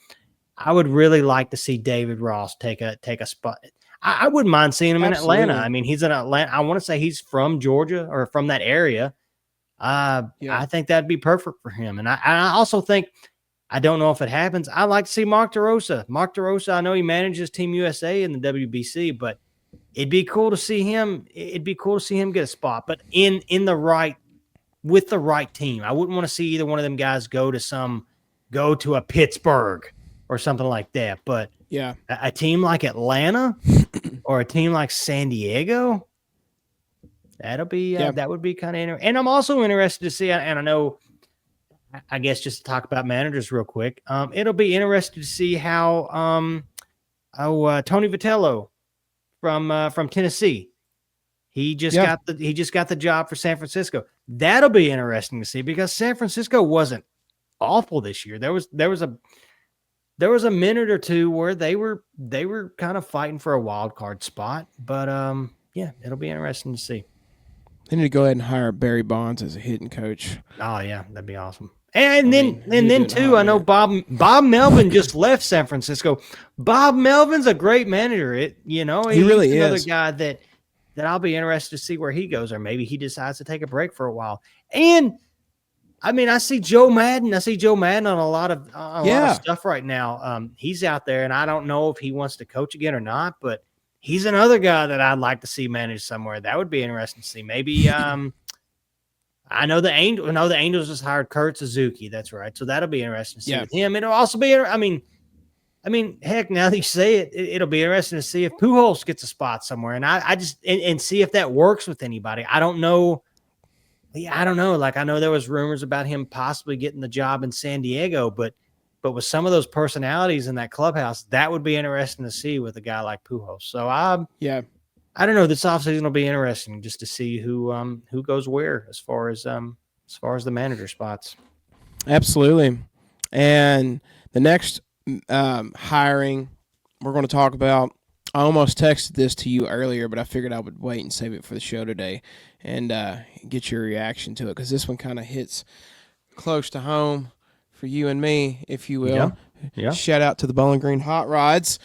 I would really like to see David Ross take a spot. I wouldn't mind seeing him in Atlanta. I mean, he's in Atlanta. I want to say he's from Georgia or from that area. I think that'd be perfect for him. And I also think, I don't know if it happens, I'd like to see Mark DeRosa. Mark DeRosa, I know he manages Team USA in the WBC, but it'd be cool to see him. It'd be cool to see him get a spot, but with the right team. I wouldn't want to see either one of them guys go to a Pittsburgh or something like that. But a team like Atlanta or a team like San Diego, that'll be that would be kind of interesting. And I'm also interested to see, and I know, I guess just to talk about managers real quick, it'll be interesting to see how Tony Vitello from Tennessee, he just got the job for San Francisco. That'll be interesting to see because San Francisco wasn't awful this year. There was a minute or two where they were kind of fighting for a wild card spot, but it'll be interesting to see. They need to go ahead and hire Barry Bonds as a hitting coach. Oh yeah, that'd be awesome. And then too, I know Bob Melvin just left San Francisco. Bob Melvin's a great manager. He really is another guy that I'll be interested to see where he goes, or maybe he decides to take a break for a while. And I mean, I see Joe Madden on a lot of stuff right now. He's out there, and I don't know if he wants to coach again or not, but he's another guy that I'd like to see manage somewhere. That would be interesting to see. Maybe I know the Angels just hired Kurt Suzuki. That's right. So that'll be interesting to see with him. It'll also be, I mean, heck, now that you say it, it'll be interesting to see if Pujols gets a spot somewhere, and I just and see if that works with anybody. I don't know Yeah, I don't know. Like I know there was rumors about him possibly getting the job in San Diego, but with some of those personalities in that clubhouse, that would be interesting to see with a guy like Pujols. So Yeah, I don't know. This offseason will be interesting just to see who goes where as far as the manager spots. absolutely. And the next hiring we're going to talk about, I almost texted this to you earlier, but I figured I would wait and save it for the show today and get your reaction to it because this one kind of hits close to home for you and me, if you Yeah. will. Yeah. Shout out to the Bowling Green Hot Rods.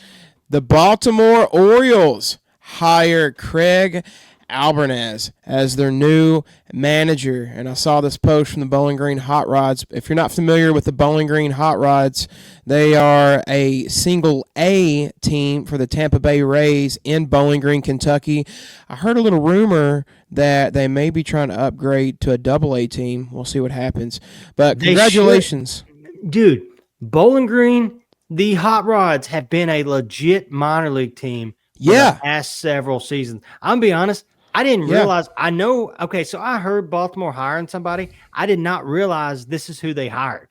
The Baltimore Orioles hire Craig Albernaz as their new manager. And I saw this post from the Bowling Green Hot Rods. If you're not familiar with the Bowling Green Hot Rods, they are a single A team for the Tampa Bay Rays in Bowling Green, Kentucky. I heard a little rumor that they may be trying to upgrade to a double A team. We'll see what happens. But They should, congratulations. dude. Bowling Green, the Hot Rods have been a legit minor league team for the Yeah. past several seasons. I'm gonna be honest. I didn't Yeah. realize. I know. Okay, so I heard Baltimore hiring somebody. I did not realize this is who they hired,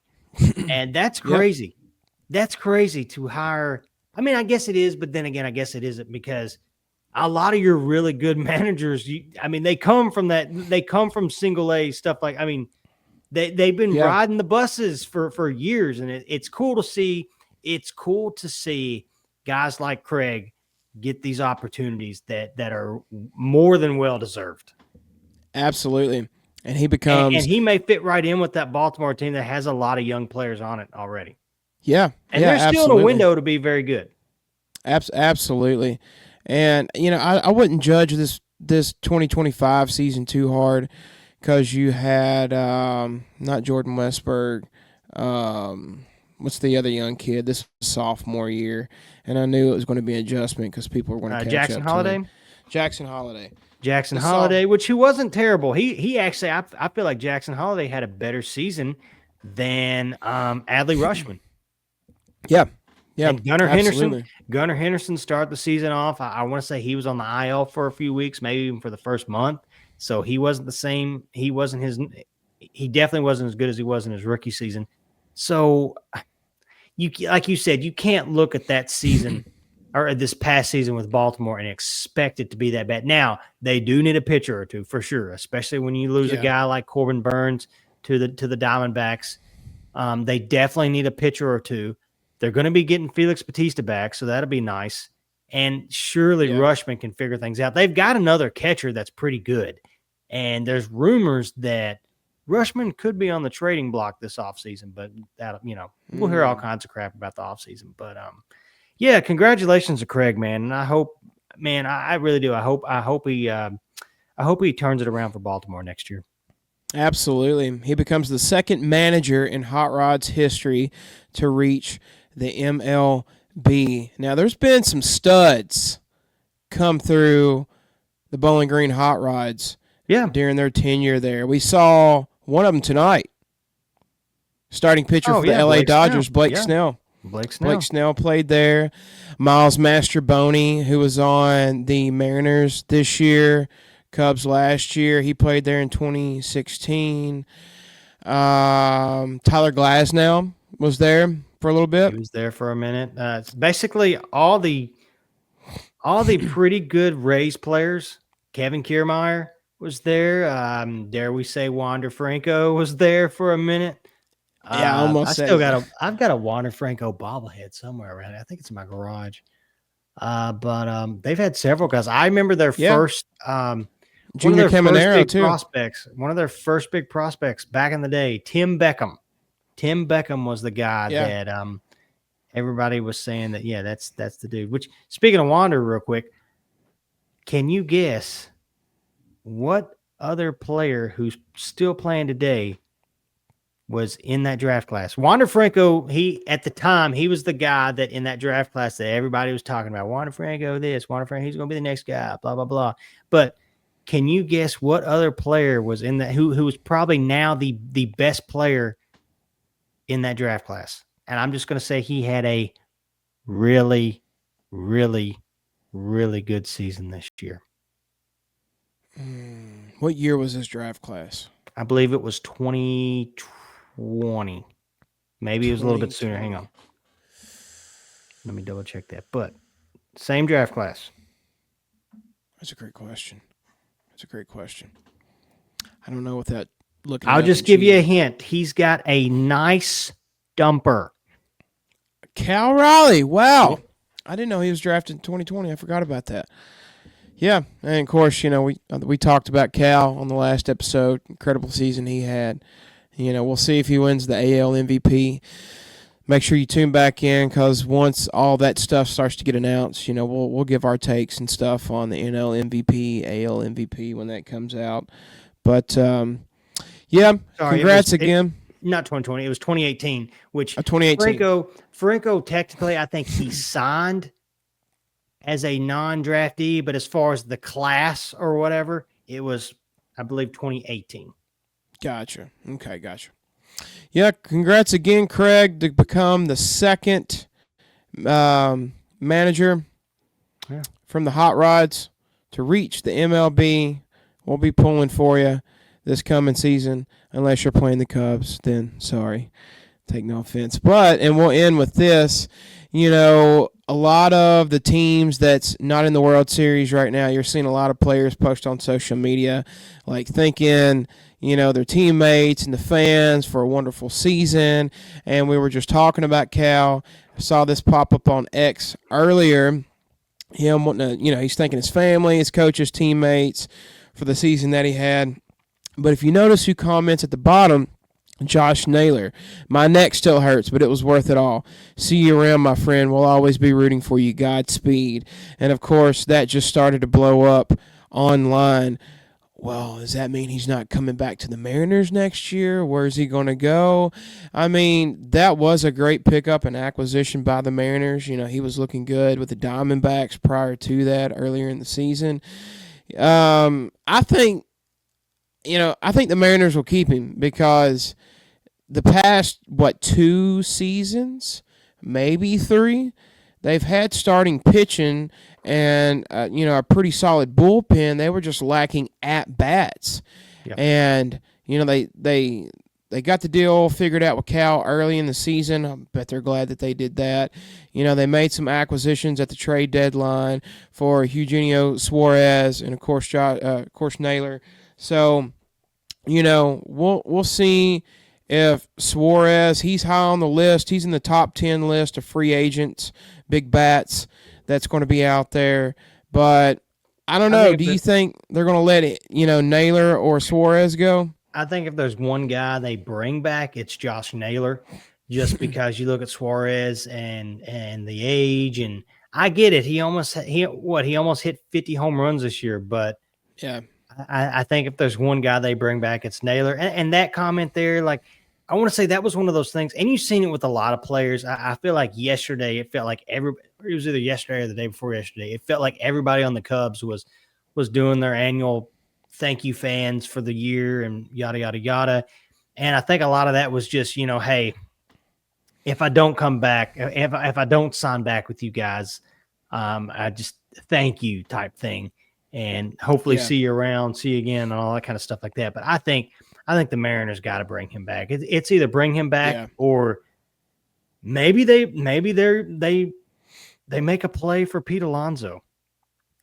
and that's Yep. crazy. That's crazy to hire. I mean, I guess it is, but then again, I guess it isn't because a lot of your really good managers, I mean, they come from that. They come from single A stuff. Like, I mean, they've been Yeah. riding the buses for years, and it's cool to see. It's cool to see guys like Craig get these opportunities that are more than well deserved. Absolutely. And he And becomes, he may fit right in with that Baltimore team that has a lot of young players on it already. yeah, And yeah, they're still in a absolutely. window to be very good. Absolutely. And, I wouldn't judge this 2025 season too hard because you had not Jordan Westberg. What's the other young kid? This was sophomore year. And I knew it was going to be an adjustment because people were going to catch Jackson up to him. Holiday. Jackson Holiday. Jackson This soft, Holiday, which he wasn't terrible. He actually, I feel like Jackson Holiday had a better season than Adley Rushman. yeah, yeah, And Gunnar Henderson. absolutely. Gunnar Henderson started the season off. I want to say he was on the IL for a few weeks, maybe even for the first month. So he wasn't the same. He wasn't his. He definitely wasn't as good as he was in his rookie season. So you, like you said, you can't look at that season or this past season with Baltimore and expect it to be that bad. Now they do need a pitcher or two for sure, especially when you lose a Yeah, guy like Corbin Burns to the Diamondbacks. They definitely need a pitcher or two. They're going to be getting Felix Batista back, so that'll be nice. And surely yeah. Rushman can figure things out. They've got another catcher that's pretty good. And there's rumors that Rushman could be on the trading block this offseason, but that, we'll hear all kinds of crap about the offseason. But yeah, congratulations to Craig, man. And I hope, man, I really do. I hope he turns it around for Baltimore next year. Absolutely. He becomes the second manager in Hot Rod's history to reach the MLB. Now, there's been some studs come through the Bowling Green Hot Rods Yeah. during their tenure there. We saw one of them tonight, starting pitcher Oh, for the yeah. LA Blake Snell. Dodgers, Blake Yeah. Snell. Blake Snell. Blake Snell played there. Miles Mastroboni, who was on the Mariners this year, Cubs last year, he played there in 2016. Tyler Glasnow was there for a little He bit. was there for a minute. It's basically all the pretty good Rays players. Kevin Kiermaier was there. Dare we say Wander Franco was there for a minute. Yeah, I almost said it. I've got a Wander Franco bobblehead somewhere around. I think it's in my garage. But they've had several guys. I remember their Yeah, first one of Junior their first Caminero big too. prospects. One of their first big prospects back in the day, Tim Beckham. Tim Beckham was the guy Yeah. that everybody was saying that, yeah, that's the dude. Which, speaking of Wander, real quick, can you guess what other player who's still playing today was in that draft class? Wander Franco, at the time, he was the guy that in that draft class that everybody was talking about. Wander Franco, Wander Franco, he's going to be the next guy, blah, blah, blah. But can you guess what other player was in that, who was probably now the best player in that draft class? And I'm just going to say he had a really, really, really good season this year. What year was this draft class? I believe it was 2020. Maybe it was a little bit sooner. Hang 2020. on. Let me double check that. But same draft class. That's a great question. That's a great question. I don't know without looking it I'll up just and give you a cheating. hint. He's got a nice dumper. Cal Raleigh. Wow. Yep. I didn't know he was drafted in 2020. I forgot about that. Yeah, and of course, we talked about Cal on the last episode. Incredible season he had. We'll see if he wins the AL MVP. Make sure you tune back in because once all that stuff starts to get announced, we'll give our takes and stuff on the NL MVP, AL MVP when that comes out. But yeah, Sorry, congrats again. not 2020. It was 2018, which 2018. Franco technically, I think he signed as a non-draftee, but as far as the class or whatever, it was, I believe, 2018. Gotcha. Okay, gotcha. Yeah, congrats again, Craig, to become the second manager from the Hot Rods to reach the MLB. We'll be pulling for you this coming season, unless you're playing the Cubs. Then sorry, take no offense. And we'll end with this. A lot of the teams that's not in the World Series right now, you're seeing a lot of players post on social media, like thanking their teammates and the fans for a wonderful season. And we were just talking about Cal. I saw this pop up on X earlier. Him wanting to, he's thanking his family, his coaches, teammates for the season that he had. But if you notice who comments at the bottom, Josh Naylor. My neck still hurts, but it was worth it all. See you around, my friend. We'll always be rooting for you. Godspeed. And of course, that just started to blow up online. Well, does that mean he's not coming back to the Mariners next year? Where's he going to go? I mean, that was a great pickup and acquisition by the Mariners. He was looking good with the Diamondbacks prior to that earlier in the season. I think the Mariners will keep him because the past, 2 seasons, maybe 3, they've had starting pitching and, a pretty solid bullpen. They were just lacking at-bats. Yeah. And, they got the deal figured out with Cal early in the season. I bet they're glad that they did that. They made some acquisitions at the trade deadline for Eugenio Suarez and, of course, Naylor. So, we'll see if Suarez, he's high on the list. He's in the top 10 list of free agents, big bats that's going to be out there. But I don't know. Do you think they're going to let it, Naylor or Suarez go? I think if there's one guy they bring back, it's Josh Naylor, just because you look at Suarez and the age, and I get it. He almost hit 50 home runs this year, but yeah. I think if there's one guy they bring back, it's Naylor. And that comment there, like, I want to say that was one of those things, and you've seen it with a lot of players. I feel like yesterday, it felt like it was either yesterday or the day before yesterday. It felt like everybody on the Cubs was doing their annual thank you fans for the year and yada, yada, yada. And I think a lot of that was just, hey, if I don't come back, if I don't sign back with you guys, I just thank you type thing. And hopefully see you around, see you again, and all that kind of stuff like that. But I think the Mariners got to bring him back. It's either bring him back or maybe they make a play for Pete Alonso,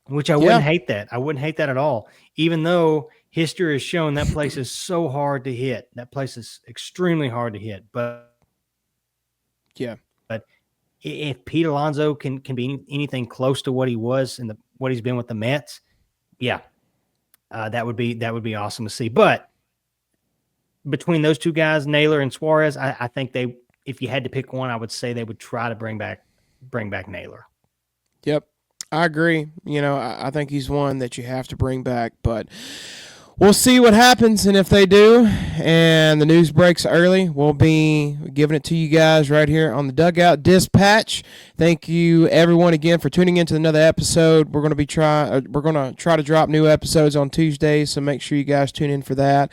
which I wouldn't hate that. I wouldn't hate that at all. Even though history has shown that place is so hard to hit. That place is extremely hard to hit. But if Pete Alonso can be anything close to what he was and what he's been with the Mets, that would be awesome to see. But between those two guys, Naylor and Suarez, I think if you had to pick one, I would say they would try to bring back Naylor. Yep, I agree. I think he's one that you have to bring back, but we'll see what happens, and if they do, and the news breaks early, we'll be giving it to you guys right here on the Dugout Dispatch. Thank you, everyone, again for tuning in to another episode. We're going to try to drop new episodes on Tuesdays, so make sure you guys tune in for that.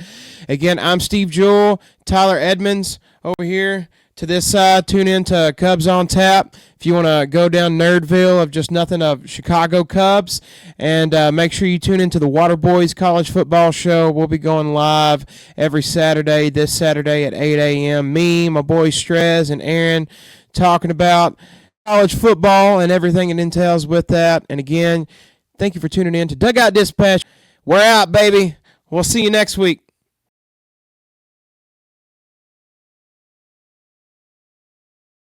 Again, I'm Steve Jewell, Tyler Edmonds over here. to this side, tune in to Cubs on Tap. If you want to go down Nerdville of just nothing of Chicago Cubs, and make sure you tune into the Waterboys College Football Show. We'll be going live every Saturday, this Saturday at 8 a.m. Me, my boy Strez, and Aaron talking about college football and everything it entails with that. And again, thank you for tuning in to Dugout Dispatch. We're out, baby. We'll see you next week.